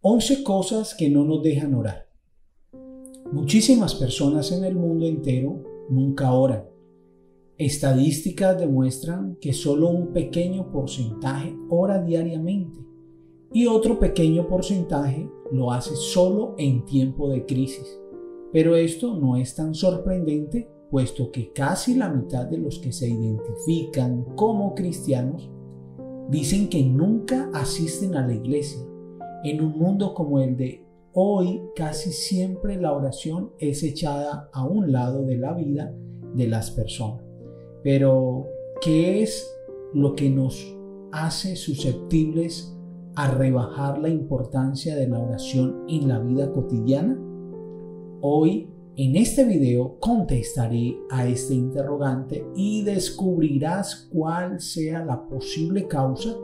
11 cosas que no nos dejan orar. Muchísimas personas en el mundo entero nunca oran. Estadísticas demuestran que solo un pequeño porcentaje ora diariamente y otro pequeño porcentaje lo hace solo en tiempo de crisis. Pero esto no es tan sorprendente, puesto que casi la mitad de los que se identifican como cristianos dicen que nunca asisten a la iglesia. En un mundo como el de hoy, casi siempre la oración es echada a un lado de la vida de las personas. Pero, ¿qué es lo que nos hace susceptibles a rebajar la importancia de la oración en la vida cotidiana? Hoy, en este video, contestaré a este interrogante y descubrirás cuál sea la posible causa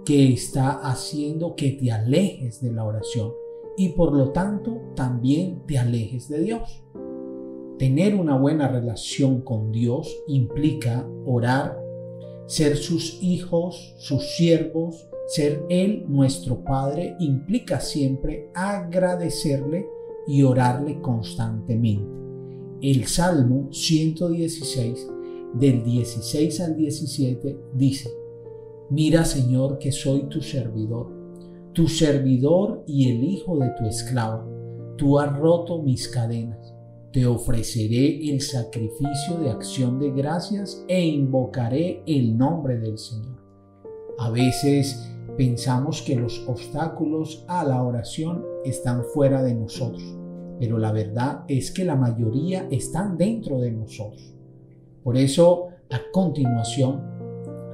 que está haciendo que te alejes de la oración y por lo tanto también te alejes de Dios. Tener una buena relación con Dios implica orar, ser sus hijos, sus siervos, ser Él nuestro Padre implica siempre agradecerle y orarle constantemente. El Salmo 116, del 16 al 17, dice: Mira, Señor, que soy tu servidor y el hijo de tu esclava. Tú has roto mis cadenas. Te ofreceré el sacrificio de acción de gracias e invocaré el nombre del Señor. A veces pensamos que los obstáculos a la oración están fuera de nosotros, pero la verdad es que la mayoría están dentro de nosotros. Por eso, a continuación,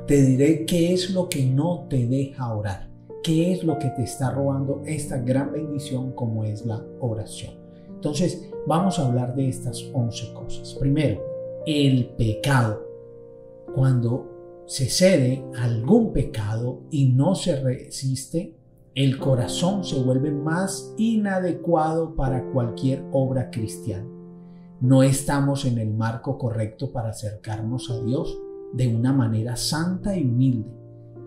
te diré qué es lo que no te deja orar, qué es lo que te está robando esta gran bendición como es la oración. Entonces, vamos a hablar de estas 11 cosas. Primero, el pecado. Cuando se cede a algún pecado y no se resiste, el corazón se vuelve más inadecuado para cualquier obra cristiana. No estamos en el marco correcto para acercarnos a Dios de una manera santa y humilde.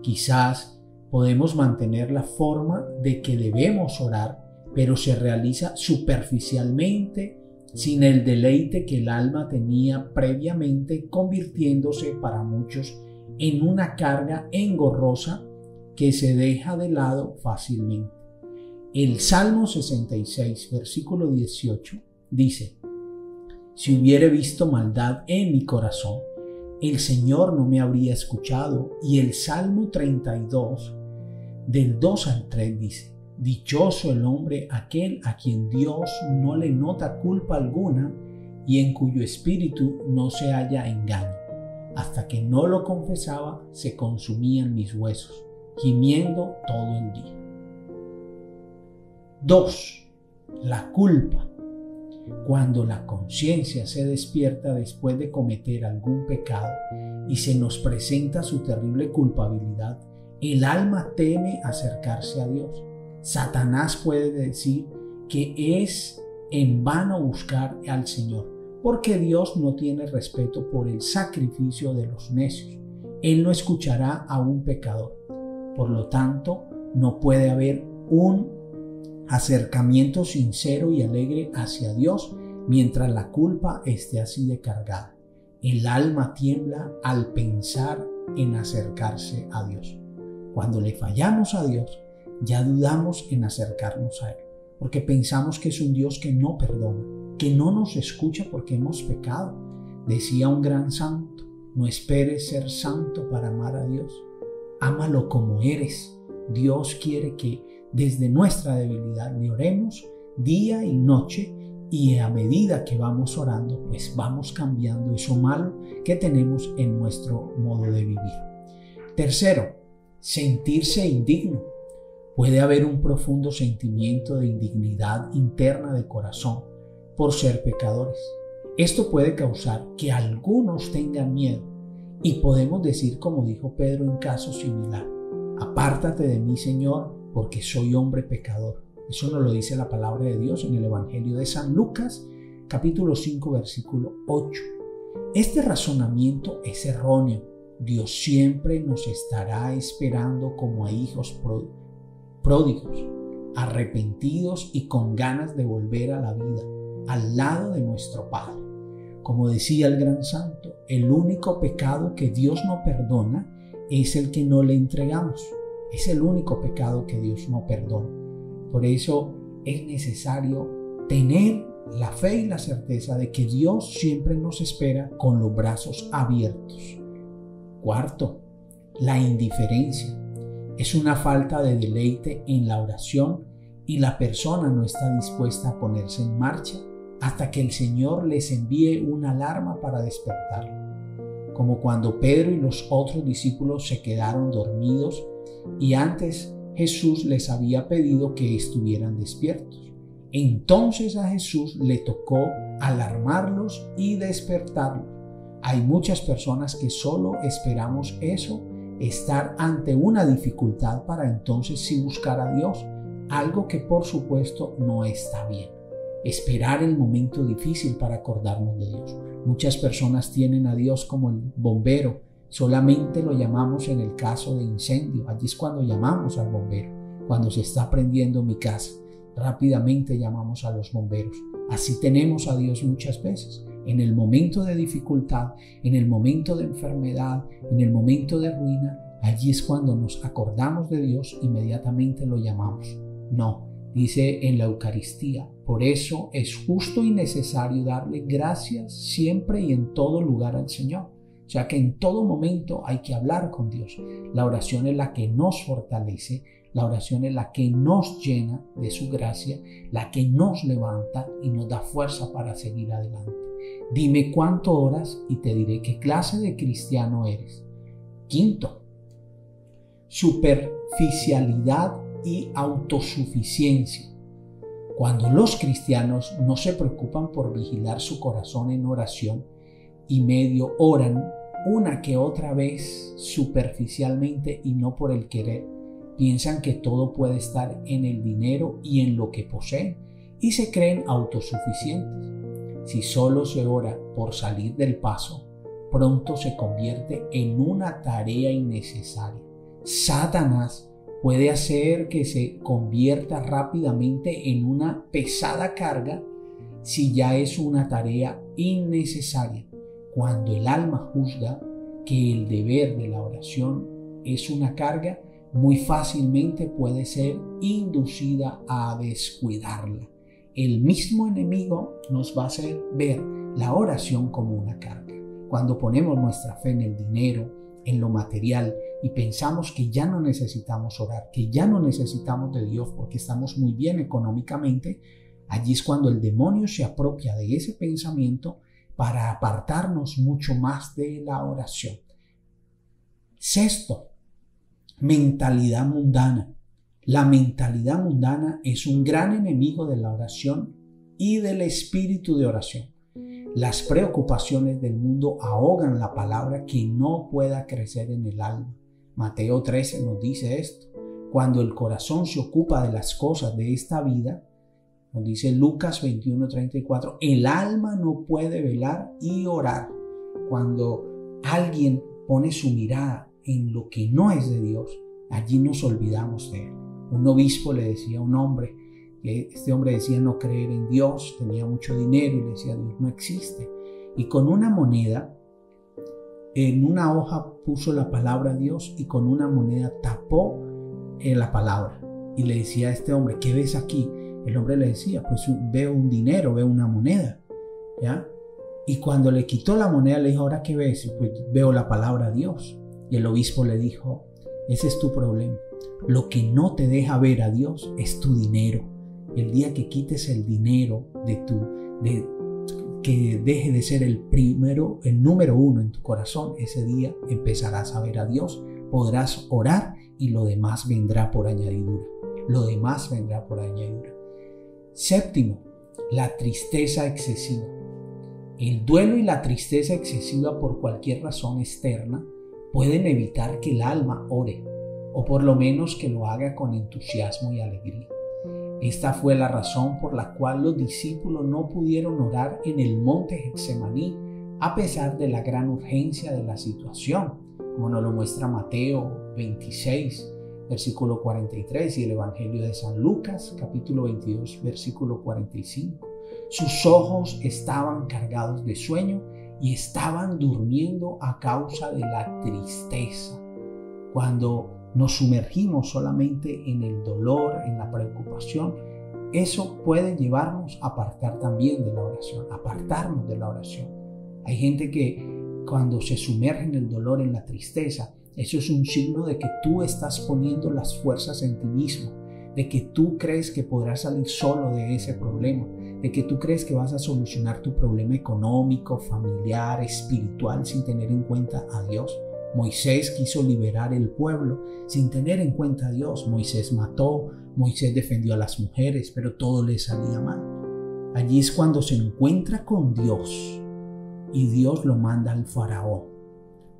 Quizás podemos mantener la forma de que debemos orar, pero se realiza superficialmente, sin el deleite que el alma tenía previamente, convirtiéndose para muchos en una carga engorrosa que se deja de lado fácilmente. El Salmo 66, versículo 18, dice: Si hubiere visto maldad en mi corazón, el Señor no me habría escuchado. Y el Salmo 32, del 2 al 3, dice: Dichoso el hombre aquel a quien Dios no le nota culpa alguna y en cuyo espíritu no se halla engaño. Hasta que no lo confesaba, se consumían mis huesos, gimiendo todo el día. 2. La culpa. Cuando la conciencia se despierta después de cometer algún pecado y se nos presenta su terrible culpabilidad, el alma teme acercarse a Dios. Satanás puede decir que es en vano buscar al Señor, porque Dios no tiene respeto por el sacrificio de los necios. Él no escuchará a un pecador. Por lo tanto, no puede haber un acercamiento sincero y alegre hacia Dios mientras la culpa esté así de cargada. El alma tiembla al pensar en acercarse a Dios. Cuando le fallamos a Dios, ya dudamos en acercarnos a Él, porque pensamos que es un Dios que no perdona, que no nos escucha porque hemos pecado. Decía un gran santo: no esperes ser santo para amar a Dios. Ámalo como eres. Dios quiere que desde nuestra debilidad le oremos día y noche, y a medida que vamos orando, pues vamos cambiando eso malo que tenemos en nuestro modo de vivir. Tercero, sentirse indigno. Puede haber un profundo sentimiento de indignidad interna de corazón por ser pecadores. Esto puede causar que algunos tengan miedo y podemos decir, como dijo Pedro en caso similar: apártate de mí, Señor, porque soy hombre pecador. Eso nos lo dice la palabra de Dios en el Evangelio de San Lucas, capítulo 5, versículo 8. Este razonamiento es erróneo. Dios siempre nos estará esperando como a hijos pródigos. arrepentidos y con ganas de volver a la vida, al lado de nuestro Padre. Como decía el gran santo, el único pecado que Dios no perdona es el que no le entregamos. Es el único pecado que Dios no perdona. Por eso es necesario tener la fe y la certeza de que Dios siempre nos espera con los brazos abiertos. Cuarto, la indiferencia. Es una falta de deleite en la oración y la persona no está dispuesta a ponerse en marcha hasta que el Señor les envíe una alarma para despertarlo. Como cuando Pedro y los otros discípulos se quedaron dormidos y antes Jesús les había pedido que estuvieran despiertos. Entonces a Jesús le tocó alarmarlos y despertarlos. Hay muchas personas que solo esperamos eso, estar ante una dificultad para entonces sí buscar a Dios, algo que por supuesto no está bien. Esperar el momento difícil para acordarnos de Dios. Muchas personas tienen a Dios como el bombero, solamente lo llamamos en el caso de incendio. Allí es cuando llamamos al bombero, cuando se está prendiendo mi casa. Rápidamente llamamos a los bomberos. Así tenemos a Dios muchas veces. En el momento de dificultad, en el momento de enfermedad, en el momento de ruina, allí es cuando nos acordamos de Dios, inmediatamente lo llamamos. No, dice en la Eucaristía, por eso es justo y necesario darle gracias siempre y en todo lugar al Señor. O sea que en todo momento hay que hablar con Dios. La oración es la que nos fortalece, la oración es la que nos llena de su gracia, la que nos levanta y nos da fuerza para seguir adelante. Dime cuánto oras y te diré qué clase de cristiano eres. Quinto, superficialidad y autosuficiencia. Cuando los cristianos no se preocupan por vigilar su corazón en oración y medio oran una que otra vez superficialmente y no por el querer, piensan que todo puede estar en el dinero y en lo que poseen y se creen autosuficientes. Si solo se ora por salir del paso, pronto se convierte en una tarea innecesaria. Satanás puede hacer que se convierta rápidamente en una pesada carga si ya es una tarea innecesaria. Cuando el alma juzga que el deber de la oración es una carga, muy fácilmente puede ser inducida a descuidarla. El mismo enemigo nos va a hacer ver la oración como una carga. Cuando ponemos nuestra fe en el dinero, en lo material y pensamos que ya no necesitamos orar, que ya no necesitamos de Dios porque estamos muy bien económicamente, allí es cuando el demonio se apropia de ese pensamiento para apartarnos mucho más de la oración. Sexto, mentalidad mundana. La mentalidad mundana es un gran enemigo de la oración y del espíritu de oración. Las preocupaciones del mundo ahogan la palabra que no pueda crecer en el alma. Mateo 13 nos dice esto. Cuando el corazón se ocupa de las cosas de esta vida, nos dice Lucas 21:34, el alma no puede velar y orar. Cuando alguien pone su mirada en lo que no es de Dios, allí nos olvidamos de él. Un obispo le decía a un hombre, que este hombre decía no creer en Dios, tenía mucho dinero y le decía Dios no existe. Y con una moneda, en una hoja puso la palabra Dios y con una moneda tapó la palabra. Y le decía a este hombre, ¿qué ves aquí? El hombre le decía, pues veo un dinero, veo una moneda, ¿ya? Y cuando le quitó la moneda le dijo, ¿ahora qué ves? Pues veo la palabra Dios. Y el obispo le dijo, ese es tu problema. Lo que no te deja ver a Dios es tu dinero. El día que quites el dinero que deje de ser el número uno en tu corazón, ese día empezarás a ver a Dios, podrás orar y lo demás vendrá por añadidura. Lo demás vendrá por añadidura. Séptimo, la tristeza excesiva. El duelo y la tristeza excesiva por cualquier razón externa pueden evitar que el alma ore, o por lo menos que lo haga con entusiasmo y alegría. Esta fue la razón por la cual los discípulos no pudieron orar en el monte Getsemaní, a pesar de la gran urgencia de la situación, como nos lo muestra Mateo 26, versículo 43, y el Evangelio de San Lucas, capítulo 22, versículo 45. Sus ojos estaban cargados de sueño y estaban durmiendo a causa de la tristeza. Cuando nos sumergimos solamente en el dolor, en la preocupación, eso puede llevarnos a apartar también de la oración, apartarnos de la oración. Hay gente que cuando se sumerge en el dolor, en la tristeza, eso es un signo de que tú estás poniendo las fuerzas en ti mismo, de que tú crees que podrás salir solo de ese problema, de que tú crees que vas a solucionar tu problema económico, familiar, espiritual sin tener en cuenta a Dios. Moisés quiso liberar el pueblo sin tener en cuenta a Dios. Moisés mató, Moisés defendió a las mujeres, pero todo le salía mal. Allí es cuando se encuentra con Dios y Dios lo manda al faraón.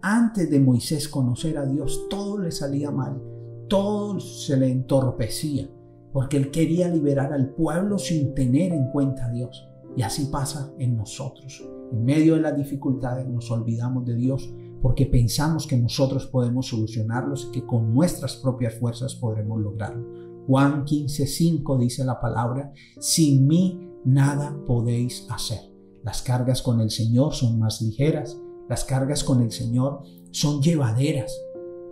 Antes de Moisés conocer a Dios, todo le salía mal, todo se le entorpecía, porque él quería liberar al pueblo sin tener en cuenta a Dios. Y así pasa en nosotros. En medio de las dificultades nos olvidamos de Dios porque pensamos que nosotros podemos solucionarlos y que con nuestras propias fuerzas podremos lograrlo. Juan 15:5 dice la palabra: sin mí nada podéis hacer. Las cargas con el Señor son más ligeras, las cargas con el Señor son llevaderas.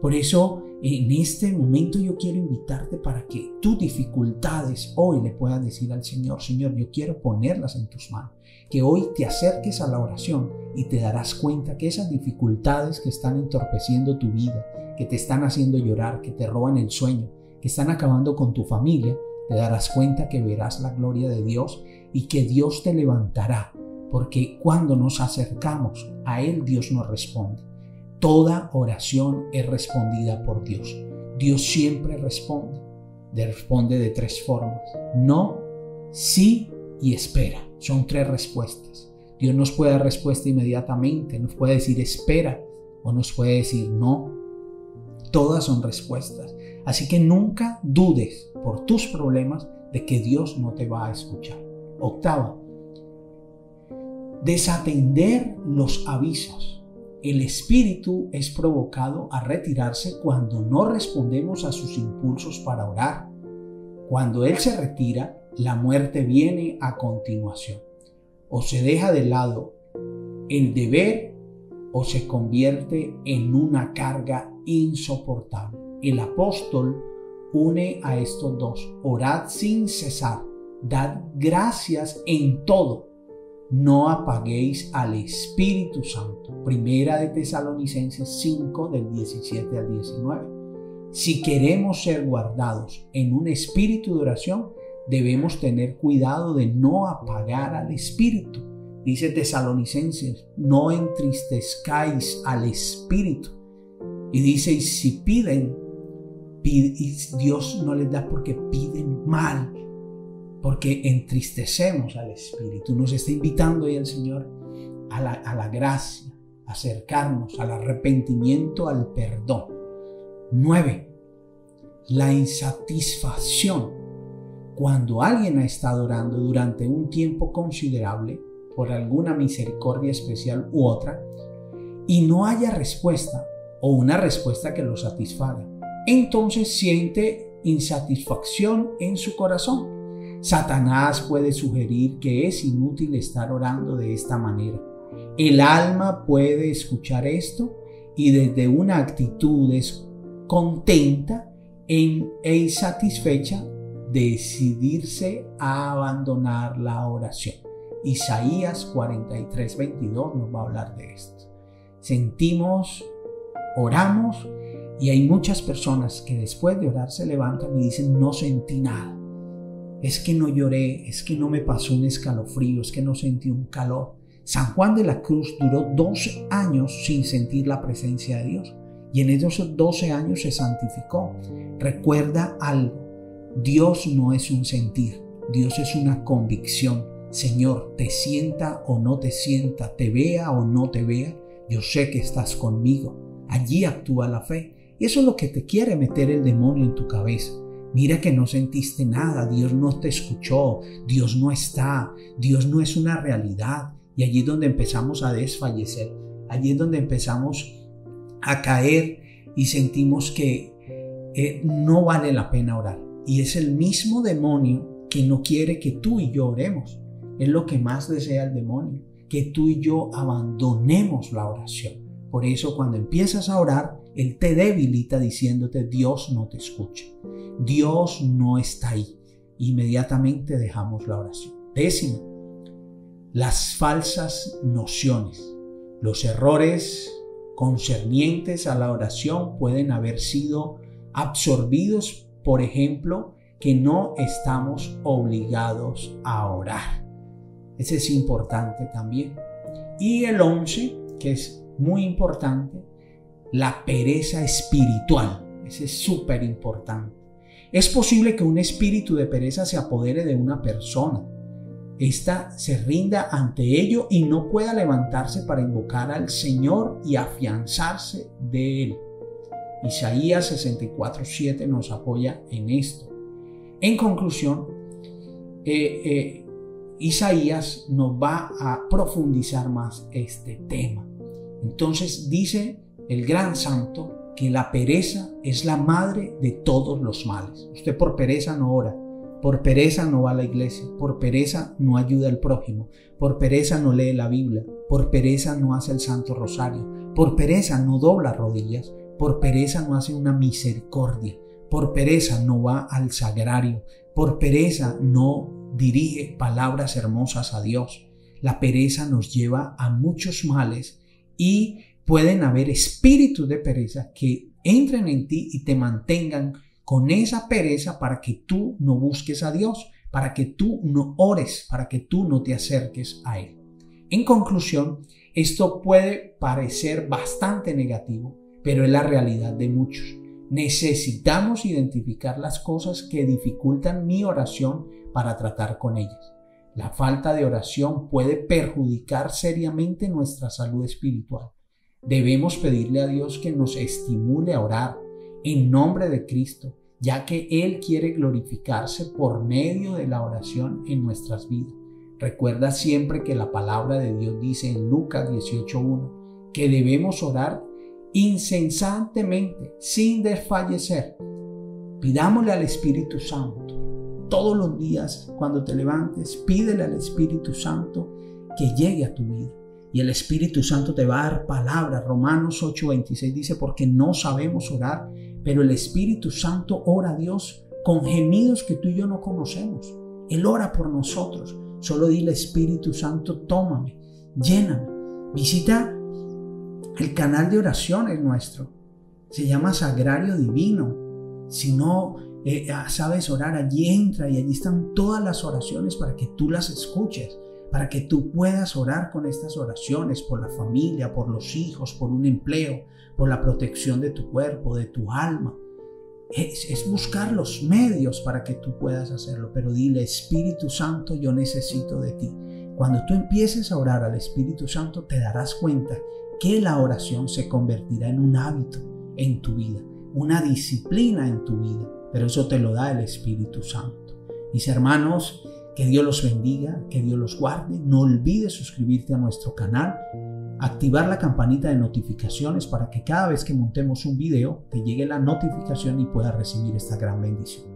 Por eso en este momento yo quiero invitarte para que tus dificultades hoy le puedas decir al Señor: Señor, yo quiero ponerlas en tus manos. Que hoy te acerques a la oración y te darás cuenta que esas dificultades que están entorpeciendo tu vida, que te están haciendo llorar, que te roban el sueño, que están acabando con tu familia, te darás cuenta que verás la gloria de Dios y que Dios te levantará, porque cuando nos acercamos a Él, Dios nos responde. Toda oración es respondida por Dios. Dios siempre responde. Responde de tres formas: no, sí y espera. Son tres respuestas. Dios nos puede dar respuesta inmediatamente, nos puede decir espera o nos puede decir no. Todas son respuestas. Así que nunca dudes por tus problemas de que Dios no te va a escuchar. Octava, desatender los avisos. El espíritu es provocado a retirarse cuando no respondemos a sus impulsos para orar. Cuando él se retira, la muerte viene a continuación. O se deja de lado el deber o se convierte en una carga insoportable. El apóstol une a estos dos: orad sin cesar, dad gracias en todo, no apaguéis al Espíritu Santo. Primera de Tesalonicenses 5 del 17 al 19. Si queremos ser guardados en un espíritu de oración, debemos tener cuidado de no apagar al Espíritu. Dice Tesalonicenses: no entristezcáis al Espíritu. Y dice: y si piden, y Dios no les da porque piden mal, porque entristecemos al Espíritu. Nos está invitando hoy el Señor a la gracia, a acercarnos al arrepentimiento, al perdón. 9. La insatisfacción. Cuando alguien ha estado orando durante un tiempo considerable por alguna misericordia especial u otra y no haya respuesta o una respuesta que lo satisfaga, entonces siente insatisfacción en su corazón. Satanás puede sugerir que es inútil estar orando de esta manera. El alma puede escuchar esto y desde una actitud contenta e insatisfecha decidirse a abandonar la oración. Isaías 43:22 nos va a hablar de esto. Sentimos, oramos y hay muchas personas que después de orar se levantan y dicen: no sentí nada, es que no lloré, es que no me pasó un escalofrío, es que no sentí un calor. San Juan de la Cruz duró 12 años sin sentir la presencia de Dios y en esos 12 años se santificó. Recuerda algo: Dios no es un sentir, Dios es una convicción. Señor, te sienta o no te sienta, te vea o no te vea, yo sé que estás conmigo. Allí actúa la fe. Y eso es lo que te quiere meter el demonio en tu cabeza. Mira que no sentiste nada, Dios no te escuchó, Dios no está, Dios no es una realidad. Y allí es donde empezamos a desfallecer, allí es donde empezamos a caer y sentimos que no vale la pena orar. Y es el mismo demonio que no quiere que tú y yo oremos. Es lo que más desea el demonio, que tú y yo abandonemos la oración. Por eso cuando empiezas a orar, él te debilita diciéndote: Dios no te escucha, Dios no está ahí. Inmediatamente dejamos la oración. 10, las falsas nociones. Los errores concernientes a la oración pueden haber sido absorbidos, por ejemplo, que no estamos obligados a orar. Ese es importante también. Y el 11, que es muy importante, la pereza espiritual. Ese es súper importante. Es posible que un espíritu de pereza se apodere de una persona. Esta se rinda ante ello y no pueda levantarse para invocar al Señor y afianzarse de Él. Isaías 64:7 nos apoya en esto. En conclusión, Isaías nos va a profundizar más este tema. Entonces dice el gran santo que la pereza es la madre de todos los males. Usted por pereza no ora, por pereza no va a la iglesia, por pereza no ayuda al prójimo, por pereza no lee la Biblia, por pereza no hace el Santo Rosario, por pereza no dobla rodillas, por pereza no hace una misericordia, por pereza no va al sagrario, por pereza no dirige palabras hermosas a Dios. La pereza nos lleva a muchos males y pueden haber espíritus de pereza que entren en ti y te mantengan con esa pereza para que tú no busques a Dios, para que tú no ores, para que tú no te acerques a Él. En conclusión, esto puede parecer bastante negativo, pero es la realidad de muchos. Necesitamos identificar las cosas que dificultan mi oración para tratar con ellas. La falta de oración puede perjudicar seriamente nuestra salud espiritual. Debemos pedirle a Dios que nos estimule a orar en nombre de Cristo, ya que Él quiere glorificarse por medio de la oración en nuestras vidas. Recuerda siempre que la palabra de Dios dice en Lucas 18:1 que debemos orar incesantemente, sin desfallecer. Pidámosle al Espíritu Santo todos los días cuando te levantes, pídele al Espíritu Santo que llegue a tu vida. Y el Espíritu Santo te va a dar palabras. Romanos 8:26 dice: porque no sabemos orar, pero el Espíritu Santo ora a Dios con gemidos que tú y yo no conocemos. Él ora por nosotros. Solo dile: Espíritu Santo, tómame, lléname. Visita el canal de oraciones nuestro. Se llama Sagrario Divino. Si no sabes orar, allí entra y allí están todas las oraciones para que tú las escuches, para que tú puedas orar con estas oraciones por la familia, por los hijos, por un empleo, por la protección de tu cuerpo, de tu alma. Es buscar los medios para que tú puedas hacerlo, pero dile: Espíritu Santo, yo necesito de ti. Cuando tú empieces a orar al Espíritu Santo, te darás cuenta que la oración se convertirá en un hábito en tu vida, una disciplina en tu vida, pero eso te lo da el Espíritu Santo. Mis hermanos, que Dios los bendiga, que Dios los guarde. No olvides suscribirte a nuestro canal, activar la campanita de notificaciones para que cada vez que montemos un video te llegue la notificación y puedas recibir esta gran bendición.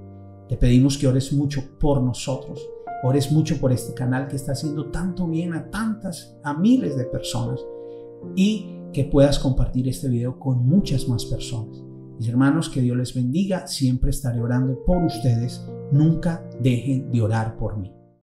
Te pedimos que ores mucho por nosotros, ores mucho por este canal que está haciendo tanto bien a miles de personas, y que puedas compartir este video con muchas más personas. Mis hermanos, que Dios les bendiga. Siempre estaré orando por ustedes. Nunca dejen de orar por mí.